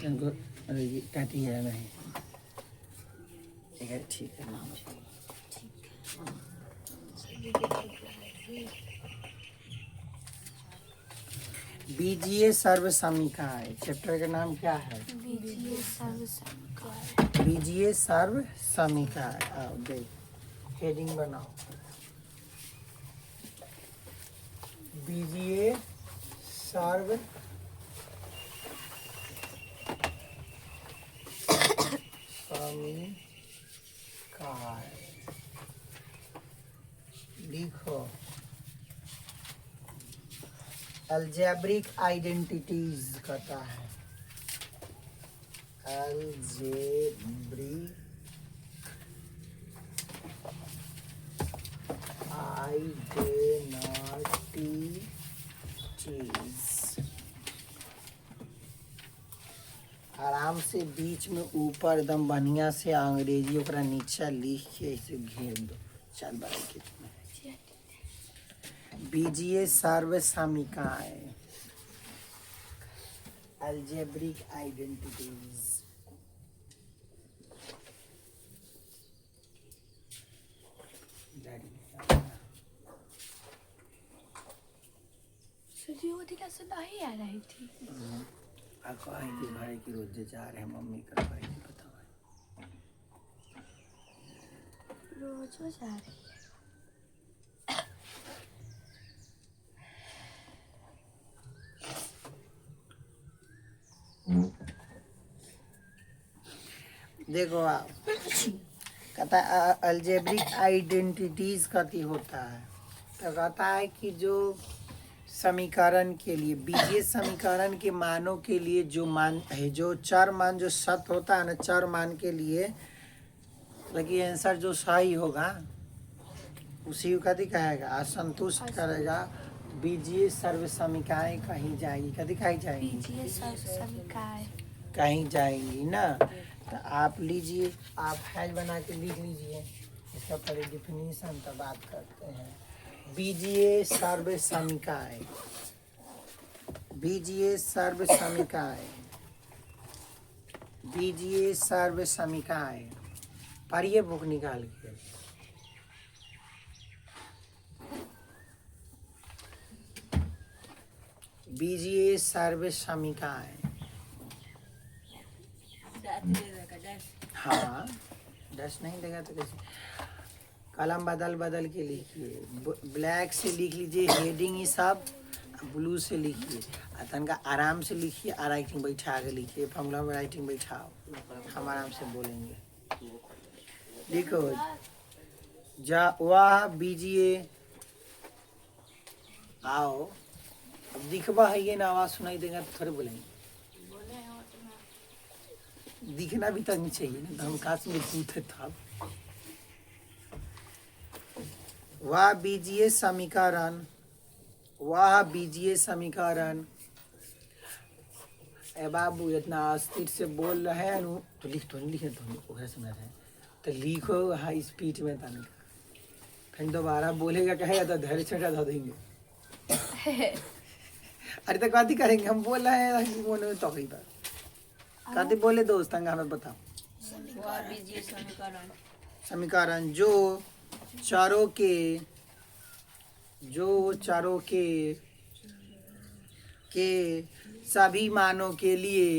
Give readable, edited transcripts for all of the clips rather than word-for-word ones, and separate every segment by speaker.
Speaker 1: इनको काटी है नहीं ठीक है नाम बीजीय सर्व समीकाय चैप्टर का नाम क्या है? बीजीय सर्व समीकाय। बीजीय सर्व समीकाय। आओ देख हेडिंग बनाओ। बीजीय सर्व समीकाय लिखो। अलजेब्रिक आइडेंटिटीज कहता है। Algebraic identities. आराम से बीच में ऊपर एकदम बढ़िया से अंग्रेजी ओकरा नीचा लिख के इसे घेर दो। चल भाई कितना बीजीय सर्व समीकाय अलजेब्रिक आइडेंटिटीज।
Speaker 2: से नहीं आ रही थी।
Speaker 1: आपको आई की भाई की रोज जा रहे हैं मम्मी का भाई की बताओ।
Speaker 2: रोज जा रही है।
Speaker 1: देखो आप कहता है अलजेब्रिक आइडेंटिटीज कथी होता है तो कहता है कि जो समीकरण के लिए बीजीय समीकरण के मानों के लिए जो मान है जो चर मान जो सत्य होता है ना चर मान के लिए लगी आंसर जो सही होगा उसी को कथी कहेगा असंतुष्ट करेगा। बीजीय सर्व समीकाएं कहीं जाएगी कथी कहीं जाएगी
Speaker 2: बीजीय सर्व समीकाएं
Speaker 1: कहीं जाएंगी ना। तो आप लीजिए आप हैज बना के लिख लीजिए इसका पहले डिफिनीशन तो बात करते हैं। बीजीय सर्व समीकाएं बीजीय सर्व समीकाएं बीजीय सर्व समीकाएं पढ़िए बुक निकाल के। बीजीय सर्व समीकाएं हाँ डस्ट नहीं देगा तो कैसे कलम बदल बदल के लिखिए। ब्लैक से लिख लीजिए हेडिंग ही सब ब्लू से लिखिए तनका आराम से लिखिए राइटिंग बैठा के लिखिए फॉर्मूला में राइटिंग बैठाओ हम आराम से बोलेंगे। देखो जा वाह बीजिए आओ अब दिखवा है ये ना आवाज़ सुनाई देगा तो थोड़े बोलेंगे दिखना भी तो नहीं चाहिए ना हम काश में पूछे था। वह बीजीय समीकरण ए बाबू इतना अस्थिर से बोल रहे हैं तो लिख तो नहीं लिखे तो समझ रहे तो लिखो हाई स्पीड में तनिक फिर दोबारा बोलेगा कहेगा तो धैर्य छटा धो देंगे। अरे तो कथी करेंगे हम बोल रहे हैं तो कही बार कथी बोले दोस्त हमें बताओ। समीकरण जो चारों के सभी मानों के लिए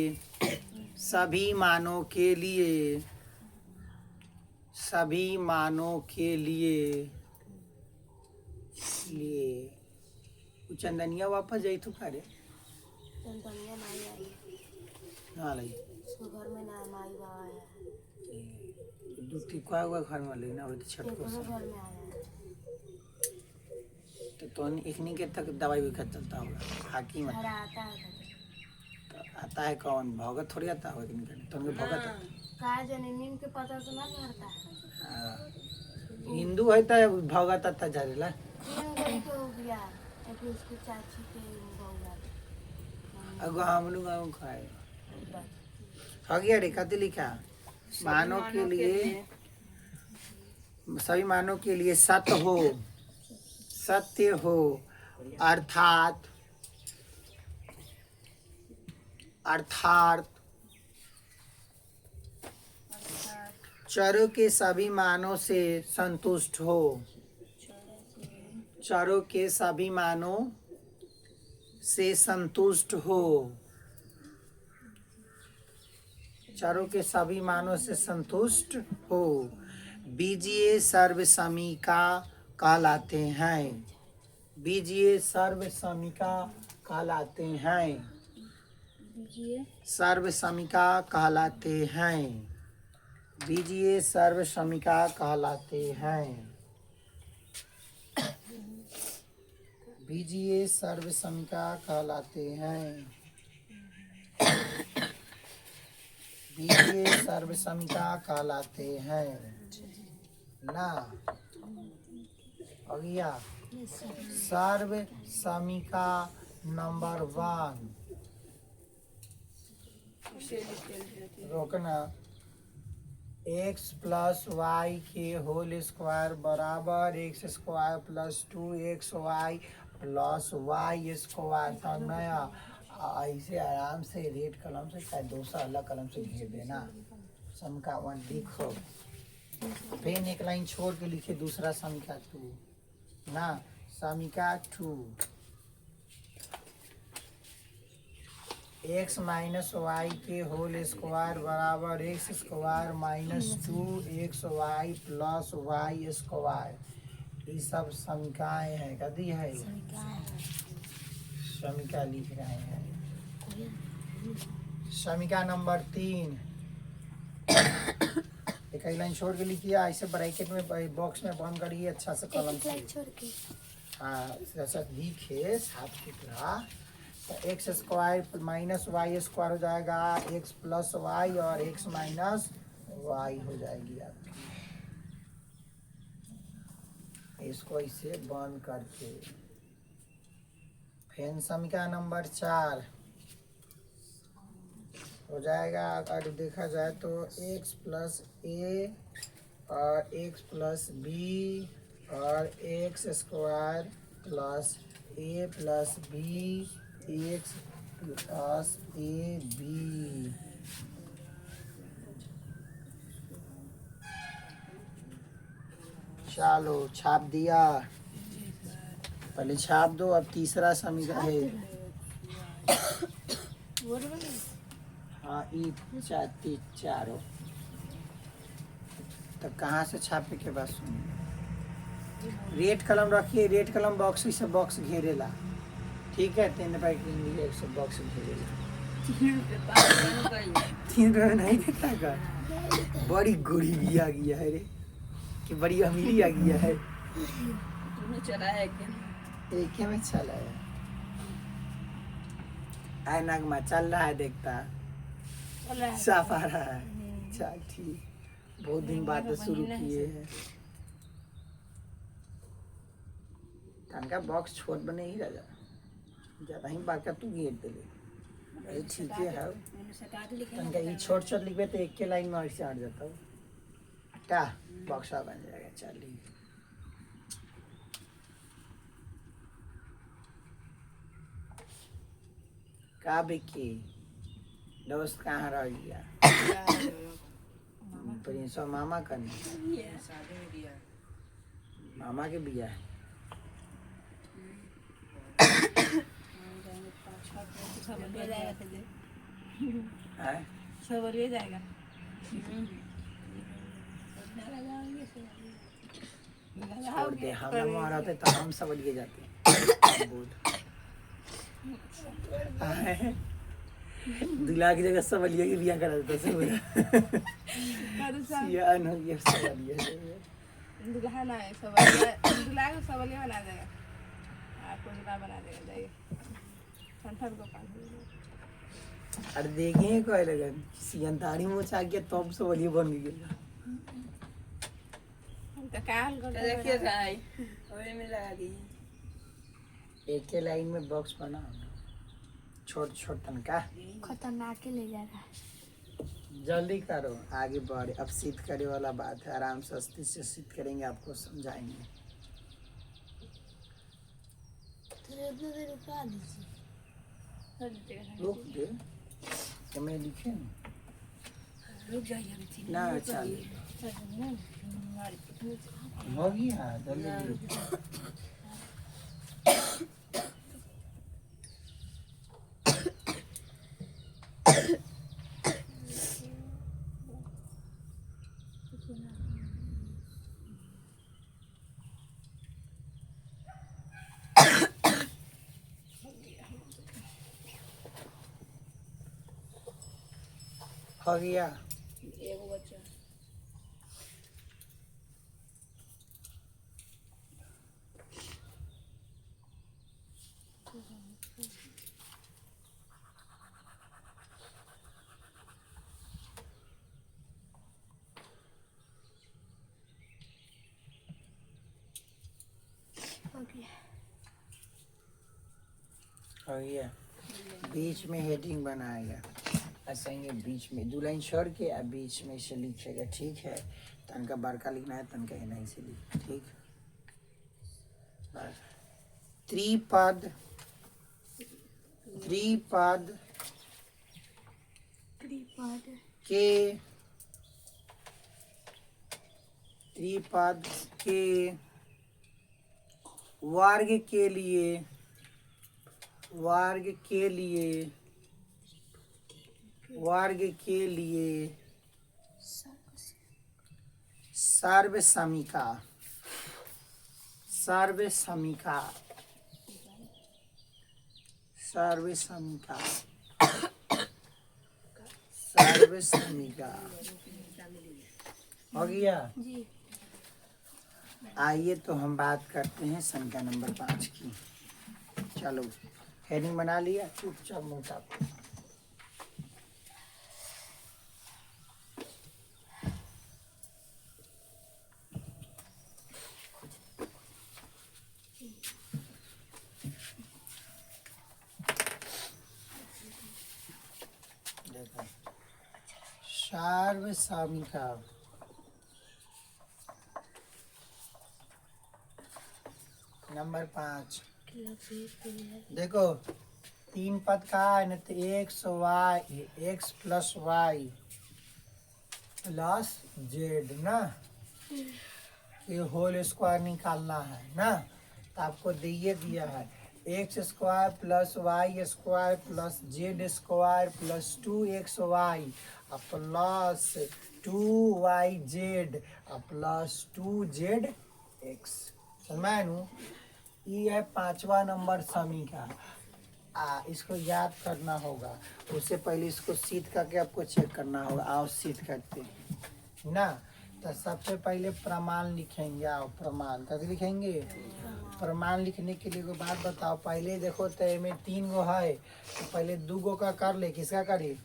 Speaker 1: चंदनिया वापस जाई तू करे
Speaker 2: चंदनिया नहीं आई
Speaker 1: ना लाई
Speaker 2: घर में ना माई बाबा आया
Speaker 1: दूसरी कोई हुआ घर में लेना हो तो छटको
Speaker 2: घर में आया
Speaker 1: तो इतनी के तक दवाई भी चलता होगा हाकी मत
Speaker 2: आता है
Speaker 1: तो आता है कौन भगत थोड़ी आता होगा कि नहीं तो उनके भगत
Speaker 2: का जाने नीम के पता से ना करता है
Speaker 1: हिंदू है तो भगत आता जारेला
Speaker 2: हो गया उसकी चाची के बउआ
Speaker 1: अगो हम लोग खाए हो गया रे कथी लिखा मानव के लिए सभी मानव के लिए सत्य हो अर्थात अर्थात चरों के सभी मानों से संतुष्ट हो। चरों के सभी मानों से संतुष्ट हो। चरों के सभी मानों से संतुष्ट हो। बीजीय सर्वसमीका कहलाते हैं। बीजीय सर्वसमीका कहलाते हैं। सर्वसमीका कहलाते हैं। बीजीय सर्वसमीका कहलाते हैं। बीजीय सर्वसमीका कहलाते हैं। बीजीय सर्वसमीका कहलाते हैं ना। अगला सर्वसमीका नंबर 1। रोकना। x प्लस वाई के होल स्क्वायर बराबर x square plus 2xy plus Y square. समझ में आया? ऐसे आराम से रेड कलम से चाहे दूसरा अलग कलम से घेर देना। समीका 1 लिखो, फिर एक लाइन छोड़ के लिखे दूसरा समीका 2 ना। समीका 2 x माइनस वाई के होल स्क्वायर बराबर x square minus 2xy plus Y square. ये सब समीकाएं हैं। कदी है समीका लिख रहे हैं। समीका नंबर 3 एक लाइन छोड़ के लिखिए। ऐसे ब्रैकेट में बॉक्स में बंद करिए अच्छा से कलम से। हाँ ऐसा लिखे साफ सुथरा। तो X square minus Y square हो जाएगा एक्स प्लस वाई और एक्स माइनस वाई हो जाएगी आपकी। इसको इसे बंद करके फिर समीका नंबर 4 हो जाएगा। अगर देखा जाए तो x प्लस ए और x प्लस बी और X square plus A plus B X plus A B. चलो छाप दिया। पहले छाप दो। अब तीसरा समीकरण है। हाँ ई चारों तब कहाँ से छापे के बाद सुनिए। रेड कलम रखिए। रेड कलम बॉक्स से बॉक्स घेरेला। ठीक है 3 रुपए की एक सब बॉक्स घेरेला। 3 रुपए नहीं देता का। बड़ी गोरी भी आ गया है रे कि बड़ी अमीरी आ गया है। चला है एक में चला है। आय नगमा चल रहा है देखता साफ आ रहा है। चल ठीक बहुत दिन बाद शुरू किए हैं। तनका बॉक्स छोट बने ही रह ज्यादा ही बार तू घेर दे। ठीक है तनका ये छोट छोट लिखबे तो एक के लाइन में ऐसे हट जाता हूँ क्या बॉक्स बन जाएगा। चलिए का बिकी दोस्त कहाँ रह गया? प्रिंस और मामा का मामा के बिया है। जाएगा छोड़ दे। हम लोग वहाँ रहते तो हम सब लिए जाते। दूल्हा की जगह सबलिया की बिया करा देता सब। सियान हो गया सबलिया।
Speaker 3: दूल्हा ना है सबलिया। दूल्हा को सबलिया बना देगा। आपको दूल्हा बना देगा जाइए। संथर को पास।
Speaker 1: अरे देखें कोई लगन सियान ताड़ी मोच आ गया तब सबलिया बन गया।
Speaker 3: तो काल को
Speaker 2: देखिए भाई ओए में लगा दी।
Speaker 1: एक ही लाइन में बॉक्स बना छोट छोट तनका।
Speaker 2: खतरनाक ले जा रहा है।
Speaker 1: जल्दी करो आगे बढ़े। अब सिद्ध करे वाला बात है। आराम से अस्ती से सिद्ध करेंगे आपको समझाएंगे।
Speaker 2: तो इतना देर रुका दीजिए।
Speaker 1: रुक दे। कि मैं लिखे ना?
Speaker 3: रुक जाइए अभी चीनी
Speaker 1: ना
Speaker 3: में
Speaker 1: चल
Speaker 3: हमारी कितनी
Speaker 1: हो गया जल्दी। हो गया।
Speaker 3: एगो बच्चा
Speaker 2: हो गया।
Speaker 1: हो गया। बीच में हेडिंग बनाएगा ऐसा ही बीच में 2 लाइन छोड़ के अब बीच में से लिखेगा, ठीक है। तनका बड़का लिखना है, तनका नहीं से लिख, ठीक। बस त्रिपद त्रिपद
Speaker 2: त्रिपद
Speaker 1: के त्रिपद के वर्ग के लिए वर्ग के लिए वर्ग के लिए सर्वसमीका सर्वसमीका सर्वसमीका सर्वसमीका हो गया।
Speaker 2: जी।
Speaker 1: आइए तो हम बात करते हैं संख्या नंबर 5 की। चलो हेडिंग बना लिया, चुपचाप मोटा देखो सार्वसामिका नंबर 5। देखो 3 पद का है ना, तो X plus Y plus Z ना, ये होल स्क्वायर निकालना है ना। तो आपको दिए दिया है X square plus Y square plus Z square plus 2xy plus 2yz plus 2zx। समझ ये है 5वां नंबर समीका। इसको याद करना होगा, उससे पहले इसको सिद्ध करके आपको चेक करना होगा। आओ सिद्ध करते हैं ना। तो सबसे पहले प्रमाण लिखेंगे। आओ प्रमाण कैसे लिखेंगे? प्रमाण लिखने के लिए कोई बात बताओ। पहले देखो तो में 3 गो है, तो पहले 2 गो का कर ले। किसका करे?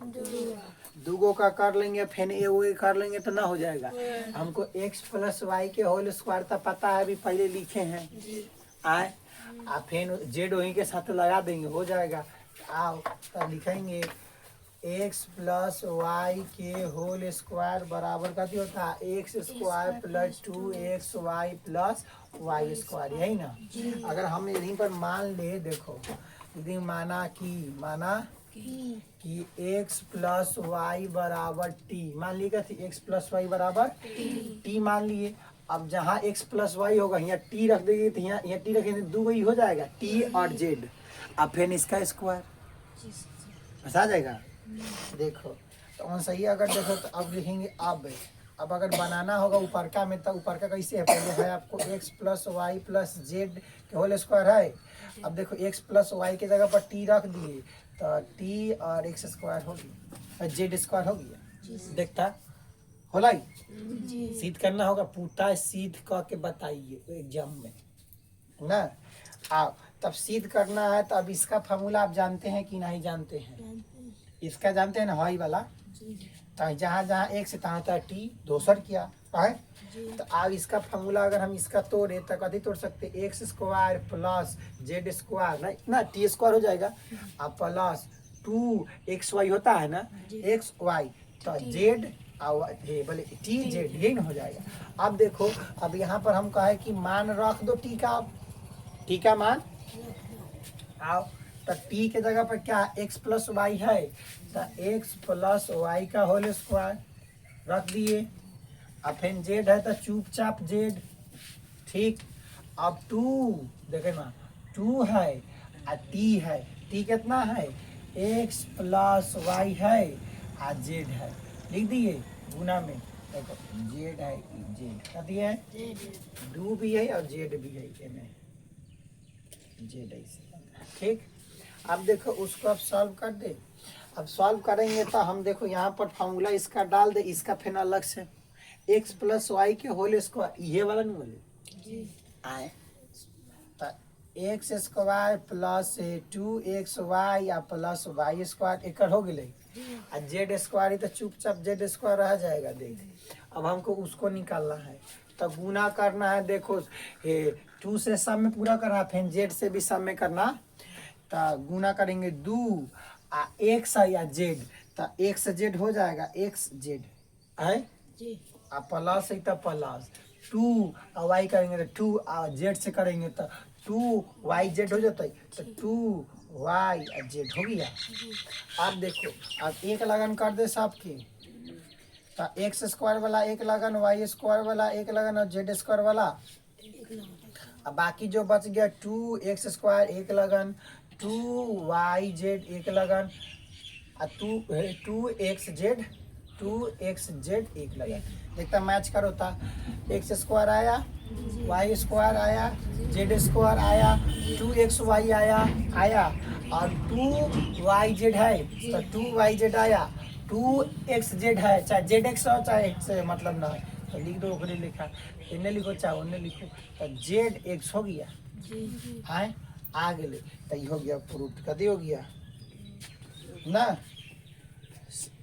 Speaker 1: 2 गो का कर लेंगे, फिर एगो कर लेंगे तो ना हो जाएगा। हमको x प्लस वाई के होल स्क्वायर तो पता है, अभी पहले लिखे हैं। आए फिर जेड वहीं के साथ लगा देंगे, हो जाएगा। आओ तब लिखेंगे x प्लस वाई के होल स्क्वायर बराबर कथी होता है? X square plus 2xy plus Y square, यही ना। अगर हम यहीं पर मान ले, देखो यदि माना कि x प्लस वाई बराबर t, मान ली कथी? x प्लस वाई बराबर t मान लिए। अब जहाँ x प्लस वाई होगा यहाँ t रख देंगे, तो यहाँ t रखेंगे, 2 वही हो जाएगा t और z। अब फिर इसका स्क्वायर बस आ जाएगा। देखो तो सही। अगर देखो तो अब लिखेंगे अब अगर बनाना होगा ऊपर का में, तो ऊपर का कैसे है? पहले है आपको x plus Y plus Z के होल स्क्वायर है। अब देखो x प्लस वाई की जगह पर t रख दिए, तो t और x स्क्वायर हो गया, जेड स्क्वायर हो गया। देखता होला सिद्ध करना होगा, पूछता है सिद्ध करके बताइए एग्जाम में ना। आओ तब सिद्ध करना है। तो अब इसका फार्मूला आप जानते हैं कि नहीं जानते हैं? इसका जानते हैं ना, हाई वाला। तो जहाँ जहाँ एक से तहाँ तक टी दोसर किया है। तो अब इसका फार्मूला अगर हम इसका तोड़े तो कभी तोड़ सकते? X square plus Z square नहीं ना, टी स्क्वायर हो जाएगा। अब प्लस 2xy होता है ना, एक्स वाई तो जेड बोले टी जेड, यही ना हो जाएगा। अब देखो अब यहाँ पर हम कहे कि मान रख दो टी का मान। आओ तो टी के जगह पर क्या एक्स प्लस वाई है, तो एक्स प्लस वाई का होल स्क्वायर रख दिए। अब फिर जेड है तो चुपचाप जेड, ठीक। अब टू देखे ना, टू है आ टी है, टी कितना है एक्स प्लस वाई है आ जेड है, लिख दिए गुना में। देखो जेड है, जेड कर दिया है, डू भी है और जेड भी है, एमे जेड है, ठीक। अब देखो उसको अब सॉल्व कर दे। अब सॉल्व करेंगे तो हम देखो यहाँ पर फॉर्मूला इसका डाल दे, इसका फिर अलग से एक्स प्लस वाई के होल स्क्वायर, ये वाला नहीं बोले आए, तो एक्स स्क्वायर प्लस 2xy या प्लस वाई स्क्वायर एक हो गए। आ जेड स्क्वायर तो चुपचाप जेड स्क्वायर रह जाएगा। देख अब हमको उसको निकालना है, तो गुना करना है। देखो 2 से सब में पूरा करना, फिर जेड से भी सब में करना, तो गुना करेंगे 2 आ एक्स या जेड, तो एक्स जेड हो जाएगा, एक्स जेड है आ प्लस है तो प्लस 2 और वाई करेंगे तो 2 और जेड से करेंगे तो 2y जेड हो जाता है, तो 2y जेड हो गया। अब देखो अब एक लगन कर दे सबके, तो एक्स स्क्वायर वाला एक लगन, वाई स्क्वायर वाला एक लगन और जेड स्क्वायर वाला। अब बाकी जो बच गया 2x स्क्वायर एक लगन, 2y जेड एक लगन, 2x जेड एक लगन। देखता मैच करो था, एक्स स्क्वायर आया, वाई स्क्वायर आया, जेड स्क्वायर आया, 2xy आया और 2y जेड है तो 2y जेड आया, 2x जेड है, चाहे जेड एक्स हो चाहे एक्स मतलब ना है, तो लिख दो ओकरे लिखा, इन्हें लिखो चाहे उन्हें लिखो, तो जेड एक्स हो गया है, आ गए तो ये हो गया प्रूफ, कभी हो गया ना,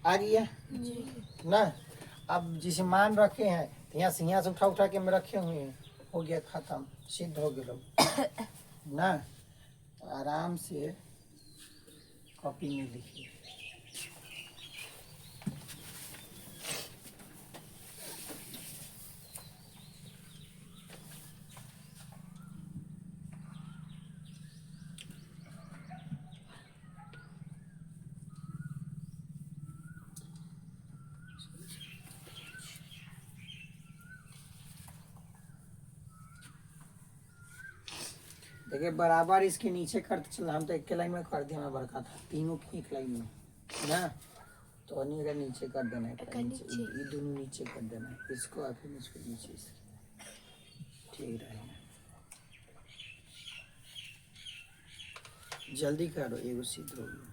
Speaker 1: आ गया ना। अब जिसे मान रखे हैं तो यहाँ से उठा उठा के मैं रखे हुए हैं, हो गया खत्म, सिद्ध हो गया ना। तो आराम से कॉपी में लिखिए। देखिए बराबर इसके नीचे करते चला, हम तो एक के लाइन में कर दिया, मैं बरका था तीनों की एक लाइन में ना, तो अन्य अगर नीचे कर देना है, ये दोनों नीचे कर देना है, इसको और फिर इसको नीचे से, ठीक रहेगा। जल्दी करो, एगो सिद्ध हो गया।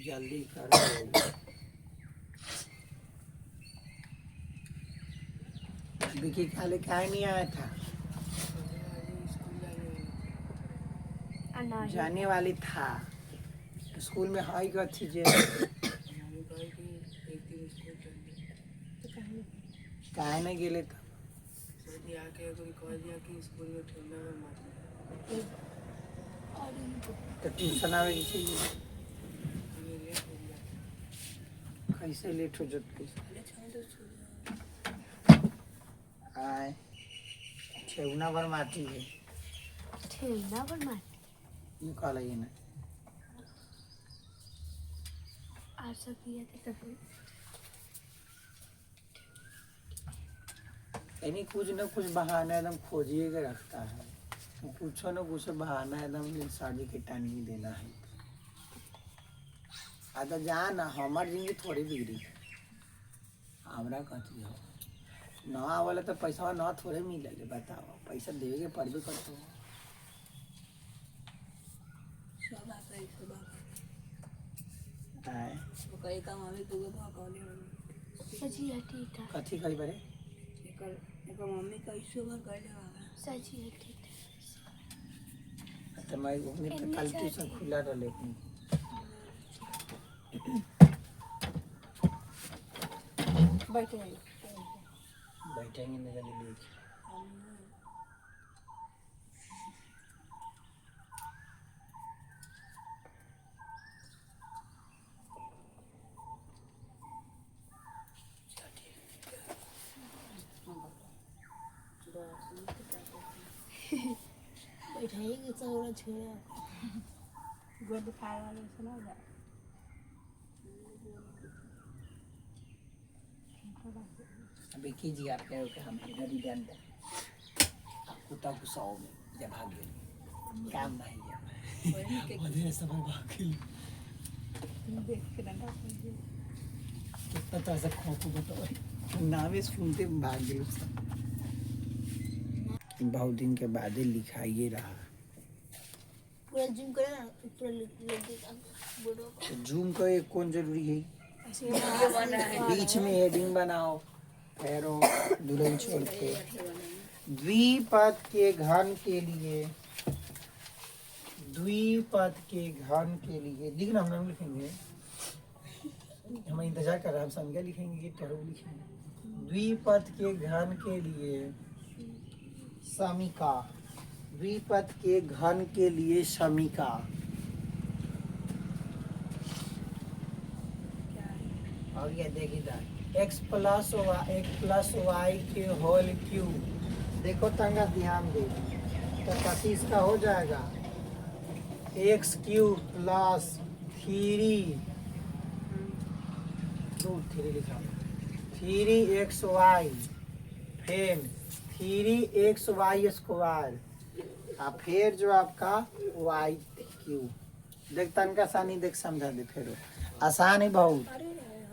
Speaker 1: जल्दी करो। विकी खाली खाए नहीं आया था, जाने वाली था स्कूल में, हाई का अच्छी जे काहे नहीं गेले था, तो ट्यूशन आवे की चाहिए, कैसे लेट हो जाती आए, ठेवना पर माटी है,
Speaker 2: ठेवना पर मार
Speaker 1: ये कॉल है ना,
Speaker 2: आ सकती है तभी
Speaker 1: यानी कुछ न कुछ बहाना एकदम खोजिए के रखता है, कुछ न कुछ बहाना एकदम शादी के टाइम नहीं देना है। तो जान हमार जिंदगी थोड़ी बिगड़ी, हमरा कथी हो न आवले तो पैसा न थोड़े मिले, बताओ पैसा देवे के पड़बे करते हो।
Speaker 2: सजी हटी था
Speaker 1: कथी कही बरे
Speaker 3: एकर मम्मी कैसे भर कर लेवा
Speaker 2: सजी हटी
Speaker 1: तो मैं उन्हें तो कल ट्यूशन खुला रहा लेकिन
Speaker 3: बैठे
Speaker 1: बैठेंगे नहीं जल्दी लेके
Speaker 2: बैठाएंगे तो छोड़ा
Speaker 3: गोद खाए वाले सुना जा
Speaker 1: अभी कीजिए आप कहो कि हम इधर ही डंड कुत्ता को 100 में जब भाग गए काम नहीं है मधे सब भाग गए
Speaker 3: देख के डंडा
Speaker 1: कितना तो ऐसा खोपू बताओ नाम इस सुनते भाग गए सब बहुत दिन के बाद ही लिखाइए रहा
Speaker 2: पूरा जूम करा पूरा लेके
Speaker 1: जूम का एक कौन जरूरी है बीच में हेडिंग बनाओ पैरों दुल्हन छोड़ के द्विपद के घन के लिए द्विपद के घन के लिए लिखना हम नाम लिखेंगे हम इंतजार कर रहे हैं हम संज्ञा लिखेंगे कि टरो लिखेंगे द्विपद के घन के लिए समीका द्विपद के घन के लिए समीका और ये देखिए x प्लस वाई के होल क्यूब देखो तंगा ध्यान दे तो 25 का हो जाएगा x क्यूब प्लस 3 लिखा 3xy फिर 3xy स्क्वायर फिर जो आपका y क्यूब देख तनका आसानी देख समझा दे फिर आसान है बहुत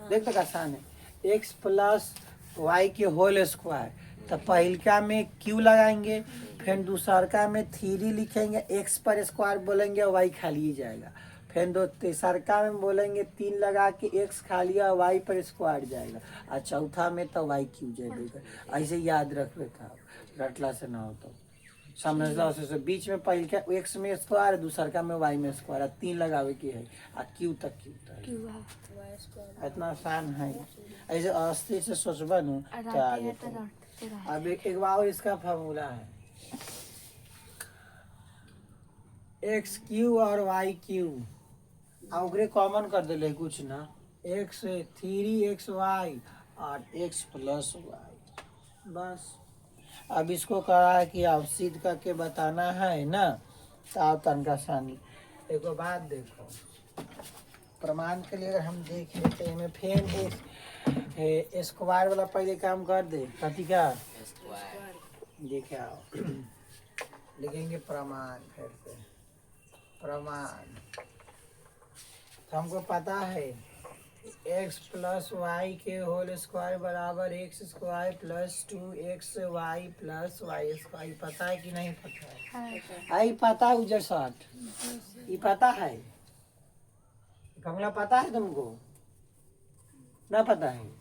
Speaker 1: देख तक आसान है x प्लस वाई के होल स्क्वायर तो पहलका में q लगाएंगे फिर दूसरका में 3 लिखेंगे x पर स्क्वायर बोलेंगे y खाली जाएगा फिर दो तीसरका में बोलेंगे 3 लगा के x खाली और y पर स्क्वायर जाएगा और चौथा में तो y क्यू जाएगा ऐसे याद रखबे था रटला से ना हो तो समझला से बीच में पहलका x में स्क्वायर दूसरका में y में स्क्वायर 3 लगावे के है आ q तक इतना आसान है ऐसे अस्थिर से सोचबा नु तो आ जाता अब एक बार इसका फार्मूला है एक्स क्यू और वाई क्यू ओकरे कॉमन कर दिले कुछ ना एक्स 3xy और x प्लस वाई बस अब इसको कहा है कि आप सिद्ध करके बताना है ना तो तनका आसानी एक बात देखो प्रमाण के लिए अगर हम देखें तो इनमें फेन स्क्वायर वाला पहले काम कर दे कथी का देखे आओ लिखेंगे प्रमाण फिर से प्रमाण तो हमको पता है x प्लस वाई के होल स्क्वायर बराबर x square plus 2xy plus Y square पता है कि नहीं पता है आई पता है उजर शर्ट ये पता है फॉर्मूला पता है तुमको ना पता है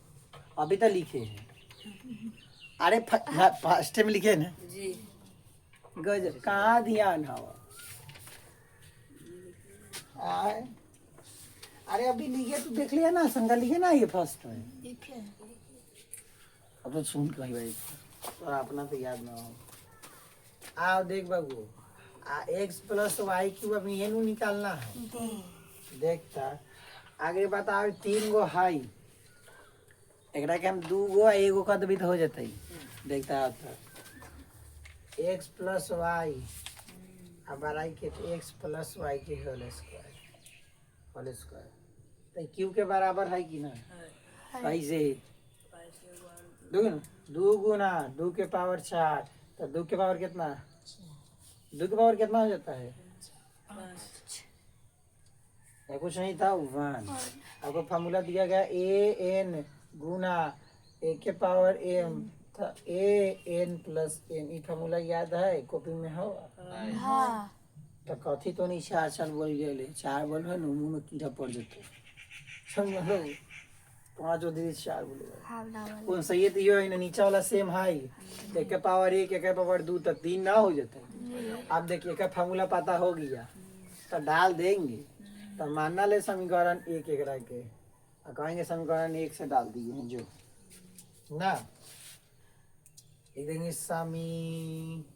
Speaker 1: अभी तो लिखे हैं अरे फर्स्ट में लिखे ना जी गजब कहाँ ध्यान हवा अरे अभी लिखे तो देख लिया ना संगा लिखे ना ये फर्स्ट में अब तो सुन कहीं भाई और अपना तो याद ना हो आओ देख बाबू एक्स प्लस वाई क्यूब अब ये निकालना है देखता आगे बताओ 3 गो हाई एकरा के हम 2 गो एगो कर देबी तो हो जतई देखता आता x प्लस वाई अब बराई के x प्लस वाई के होल स्क्वायर तो क्यू के बराबर है कि ना कैसे 2 गुना 2 के पावर 4 तो 2 के पावर कितना 2 के पावर कितना हो जाता है कुछ नहीं था 1 आपको फार्मूला दिया गया ए एन गुना ए के पावर एम था ए एन प्लस एन ये फार्मूला याद है कॉपी में हो
Speaker 2: हाँ
Speaker 1: तो कथी तो नहीं 4 बोल गए 4 बोल है मुंह में कीड़ा पड़ जाते समझ लो पाँचों दीदी 4 बोलेगा
Speaker 2: हाफ ना वाला
Speaker 1: कौन सही है तो ये है ना नीचा वाला सेम है एक के पावर 1 एक के पावर 2 तो 3 ना हो जाता अब देखिए का फार्मूला पता हो गया तो डाल देंगे तो मानना ले समीकरण 1 एक रह के और कहेंगे समीकरण 1 से डाल दिए हैं जो ना लिख देंगे समीकरण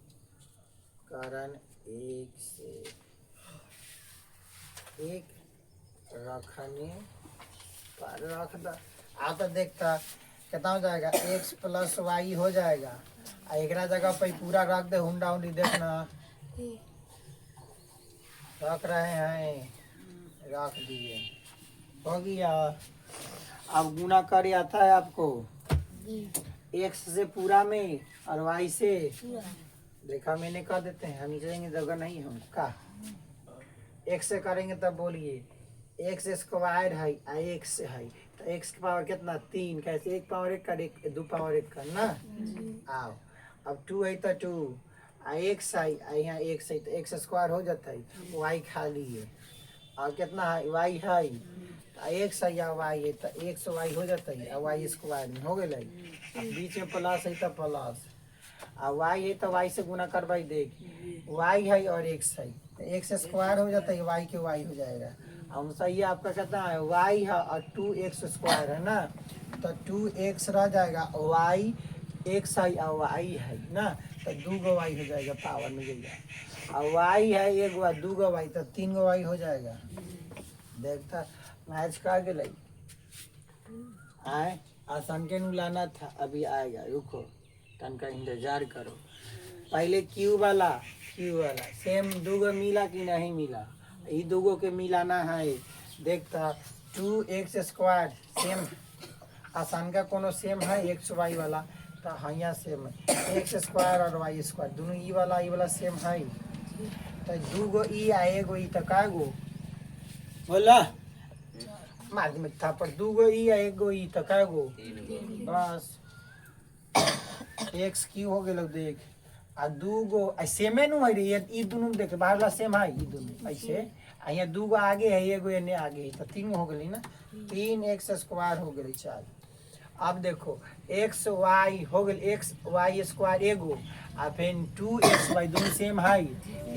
Speaker 1: 1 से 1 रखने पर रख द आप तो देखता कितना हो जाएगा x प्लस वाई हो जाएगा आ एकरा जगह पे पूरा रख दे हुंडा हुंडी देखना रख रहे हैं रख दिए हो गया अब गुना कर आता है आपको x से पूरा में और y से देखा मैंने कह देते हैं हम नीचे जाएंगे जगह नहीं हम का x से करेंगे तब बोलिए x स्क्वायर है आ x है तो x की पावर कितना 3 कैसे 1 पावर 1 का 2 पावर 1 का ना आओ अब 2 है तो 2 आ x है आ यहाँ x है तो x स्क्वायर हो जाता है y खाली है और कितना है y है तो x है या y है तो x y हो जाता है और y स्क्वायर में हो गया अब बीच में प्लस है तो प्लस आ y है तो y से गुना करवाई देख y है और x है तो x स्क्वायर हो जाता है y के y हो जाएगा हम सही है आपका कितना है y है और 2x स्क्वायर है ना तो 2x रह जाएगा y x है और y है ना तो 2 गो y हो जाएगा पावर में जाएगा और y है 1 गो 2 गो y तो 3 गो y हो जाएगा देखता मैच का गए आए आसान के लाना था अभी आएगा रुको तन का इंतजार करो पहले क्यू वाला सेम 2 गो मिला कि नहीं मिला ये 2 गो के मिलाना है देखता 2x स्क्वायर सेम आसान का कोनो सेम है x y वाला तो हाँ यहाँ सेम है x स्क्वायर और y स्क्वायर दोनों ई वाला सेम है तो 2 गो ई आ 1 गो ई तो का गो बोला मार में था पर 2 गो ई आ 1 गो ई तो का गो बस x क्यू हो गेलो देख आ 2 गो सेमे नु है रे ई दोनों देख बाहर वाला सेम है ई दोनों ऐसे आ यहाँ 2 गो आगे है 1 गो एने आगे है तो 3 हो गेली ना 3x स्क्वायर हो गेली चल अब देखो x y हो गेल x y स्क्वायर एगो आ फिर 2x y दोनों सेम है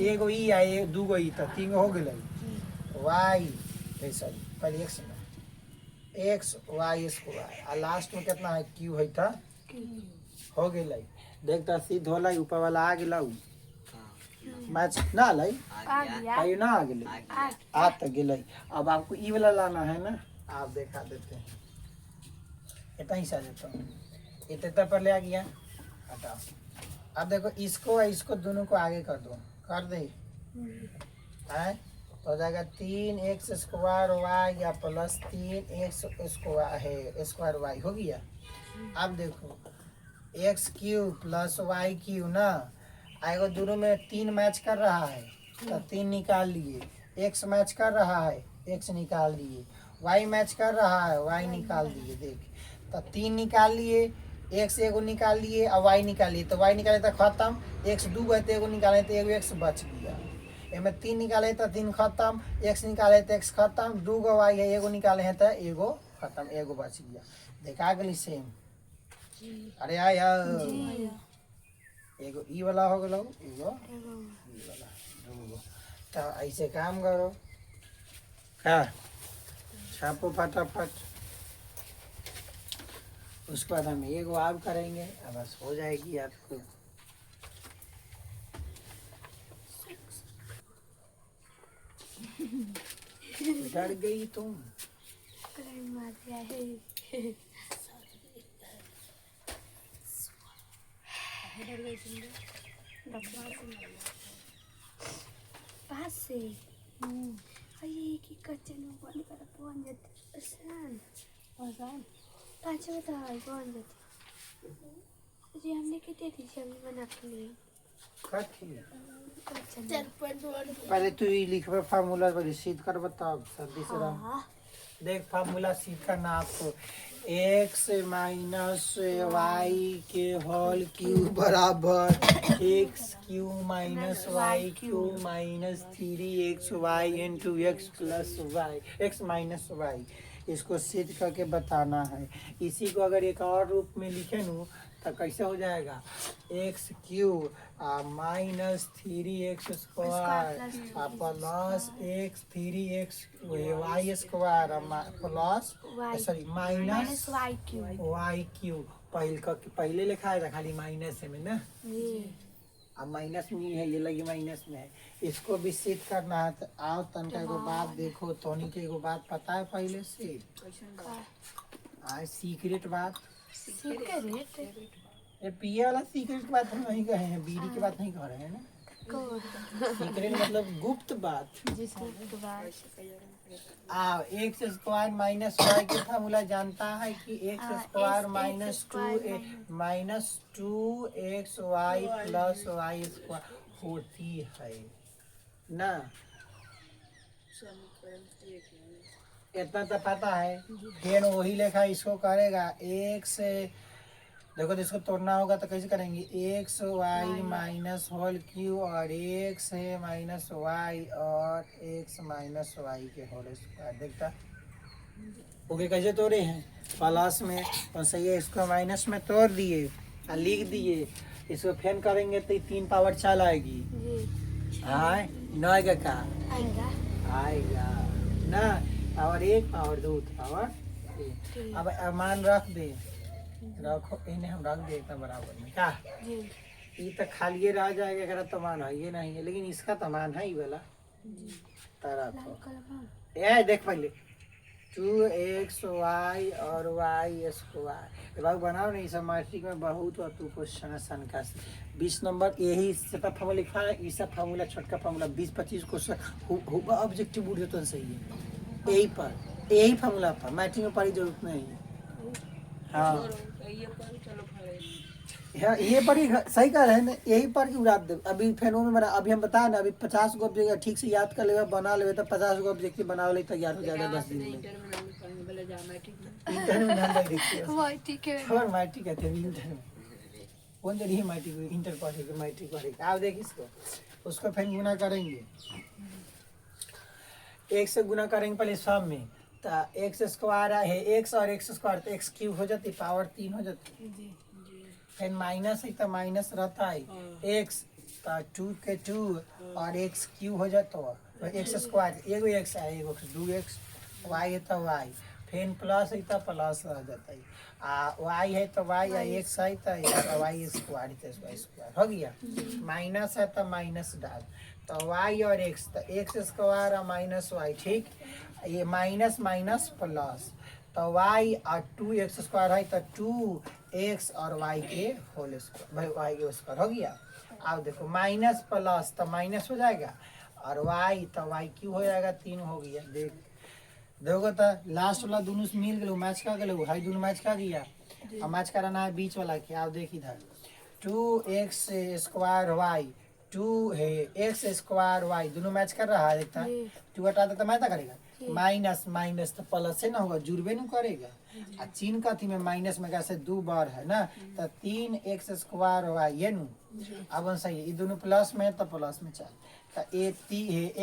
Speaker 1: एगो ई आ 2 गो ई तो 3 हो गेलै y सॉरी पहले x ना x y स्क्वायर आ लास्ट में कितना है q है था हो गेलै देखता सीध होला ऊपर वाला आ गेला मैच ना लै
Speaker 2: आ गया
Speaker 1: आयु ना आ गेलै आ तो गेलै अब आपको ई वाला लाना है ना आप देखा देते हैं इतना ही सा देता हूँ इतना पर ले आ गया हटाओ अब देखो इसको दोनों को आगे कर दो कर दे है तो हो जाएगा 3x स्क्वायर y या प्लस 3x स्क्वायर है स्क्वायर y हो गया अब देखो X Q plus Y Q ना आएगा दोनों में 3 मैच कर रहा है तो 3 निकाल लिए x मैच कर रहा है x निकाल लिए y मैच कर रहा है y निकाल लिए देख तो 3 निकाल लिए x एगो निकाल लिए और y निकाल लिए तो y निकाले तो खत्म x 2 गए तो एगो निकाले तो एगो x बच गया एमे 3 निकाले तो 3 खत्म x निकाले तो x खत्म 2 गो y है एगो निकाले हैं तो एगो खत्म एगो बच गया देखा गली सेम अरे यार एगो ई वाला हो गेलो एगो ई वाला दूगो तो ऐसे काम करो का छापो फटाफट उसके बाद हम एगो आप करेंगे अब बस हो जाएगी आपको डर गई तुम
Speaker 2: करंट मार दिया है पास से अरे की कच्चे में बंद कर पहुंच जाते आसान
Speaker 3: आसान
Speaker 2: पाँच बता पहुंच जाते जी हमने कितने थी सब्जी बना के लिए
Speaker 1: कथी पहले तू ये लिखबे फार्मूला पर सीध कर बताओ सर्दी से रहा देख फार्मूला सीध करना आपको x माइनस वाई के होल क्यू बराबर X Q minus Y Q minus 3x y into X plus Y X minus Y इसको सिद्ध करके बताना है। इसी को अगर एक और रूप में लिखे नू तो कैसे हो जाएगा, X Q minus 3x square plus X 3x Y square plus sorry minus Y Q. पहले लिखा है था खाली माइनस में ना, अब माइनस में ही है, ये लगी माइनस में है। इसको भी सिद्ध करना है तो आओ तनका एगो बात देखो, तोनी के एगो बात पता है पहले से आज सीक्रेट बात। ये पिए वाला सीक्रेट बात हम नहीं कहे हैं, बीड़ी की बात नहीं कह रहे हैं ना। सीक्रेट मतलब गुप्त बात। एक्स स्क्वायर माइनस वाई के फॉर्मूला जानता है कि X square minus two X Y plus Y square होती है ना। इतना तो पता है। फिर वही लेखा इसको करेगा, एक्स देखो तो इसको तोड़ना होगा तो कैसे करेंगे, X Y minus whole Q और एक्स है माइनस वाई और एक्स माइनस वाई के होल स्क्वायर। देखता ओके कैसे तोड़े हैं, प्लस में तो सही है, इसको माइनस में तोड़ दिए और लिख दिए। इसको फेन करेंगे तो 3 पावर चल आएगी। हाँ न आएगा का आएगा ना, और 1 पावर 2 पावर। अब मान रख दे, रखो इन्हें हम रख दे इतना बराबर में क्या, ये तो खाली रह जाएगा अगर तो मान है ये नहीं है, लेकिन इसका तो मान है ही वाला। ये देख पहले 2x y और y स्क्वायर बाबू बनाओ नहीं, सब मैट्रिक में बहुत और तू क्वेश्चन का 20 नंबर यही सेटअप फार्मूला लिखा है। ये सब फार्मूला छोटका फार्मूला 20-25 क्वेश्चन होगा ऑब्जेक्टिव बोर्ड तो सही है। यही पर यही फार्मूला पर मैट्रिक में पढ़ी जरूरत नहीं है। हाँ ये पर ही सही कह रहे हैं ना, यही पर की उड़ा दे। अभी फेनो में बना, अभी हम बताए ना, अभी 50 गो ऑब्जेक्ट ठीक से याद कर लेगा बना लेवे तो 50 गो ऑब्जेक्टिव बना ले तैयार हो जाएगा 10 दिन में। इंटर में ना देखिए और मैट्रिक कहते हैं इंटर में कौन जरिए मैट्रिक इंटर पढ़ेगा मैट्रिक पढ़ेगा। आप देख इसको, उसको फिर गुना करेंगे, 1 से गुना करेंगे पहले सब में तो एक्स स्क्वायर है, एक्स और एक्स स्क्वायर तो एक्स क्यूब हो जाती, पावर 3 हो जाती। फिर माइनस है तो माइनस रहता है, एक्स तो 2 के 2 और एक्स क्यूब हो जाता है, एक्स स्क्वायर एगो एक्स है एगो 2x, वाई है तो वाई, फिर प्लस है तो प्लस रह जाता है, वाई है तो वाई या एक्स है तो वाई स्क्वायर तो स्क्वायर हो गया। माइनस है तो माइनस डाल तो वाई और एक्स तो एक्स स्क्वायर और माइनस वाई, ठीक। ये माइनस माइनस प्लस तो वाई और 2x स्क्वायर है तो 2x और वाई के होल स्क्वायर वाई के स्क्वायर हो गया। अब देखो माइनस प्लस तो माइनस हो जाएगा और वाई तो वाई क्यू हो जाएगा, 3 हो गया। देखो तो लास्ट वाला दोनों से मिल गए, मैच का गए हाई दोनों मैच का गया। अब मैच कराना है बीच वाला के, आप देख इधर 2x स्क्वायर वाई 2 है एक्स स्क्वायर वाई दोनों मैच कर रहा है। देखता है 2 हटा देता मैं करेगा माइनस माइनस तो प्लस से ना होगा, जुड़बे नहीं करेगा। आ चिन्ह का थी में माइनस में कैसे 2 बार है ना तो 3x स्क्वायर वाई ये नु अब सही है, ये दोनों प्लस में तो प्लस में चल तो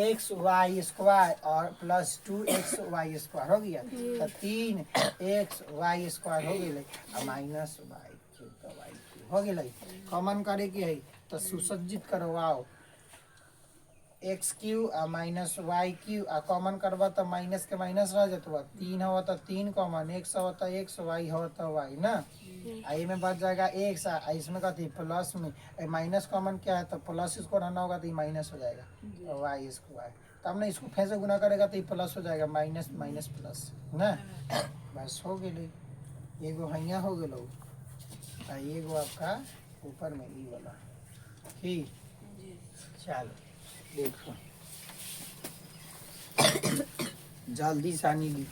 Speaker 1: एक्स वाई स्क्वायर और प्लस 2x वाई स्क्वायर हो गया तो 3x वाई स्क्वायर हो गया और माइनस वाई क्यू तो वाई क्यू हो गया। कॉमन करे के है तो सुसज्जित करवाओ, एक्स क्यू आ माइनस वाई क्यू आ कॉमन करवा तो माइनस के माइनस रह जाता, 3 हो तो 3 कॉमन, एक्स हो तो एक्स वाई हो तो वाई ना, आई में बच जाएगा एक्स, इसमें कहती प्लस में माइनस कॉमन क्या है तो प्लस इसको रहना होगा तो माइनस हो जाएगा तो वाई स्क्वायर। तब ना इसको फिर से गुना करेगा तो प्लस हो जाएगा, माइनस माइनस प्लस ना, बस हो गए। एगो हैया हो गलो आ एगो आपका ऊपर में ई वाला ठीक। चलो देखो जल्दी सानी ली।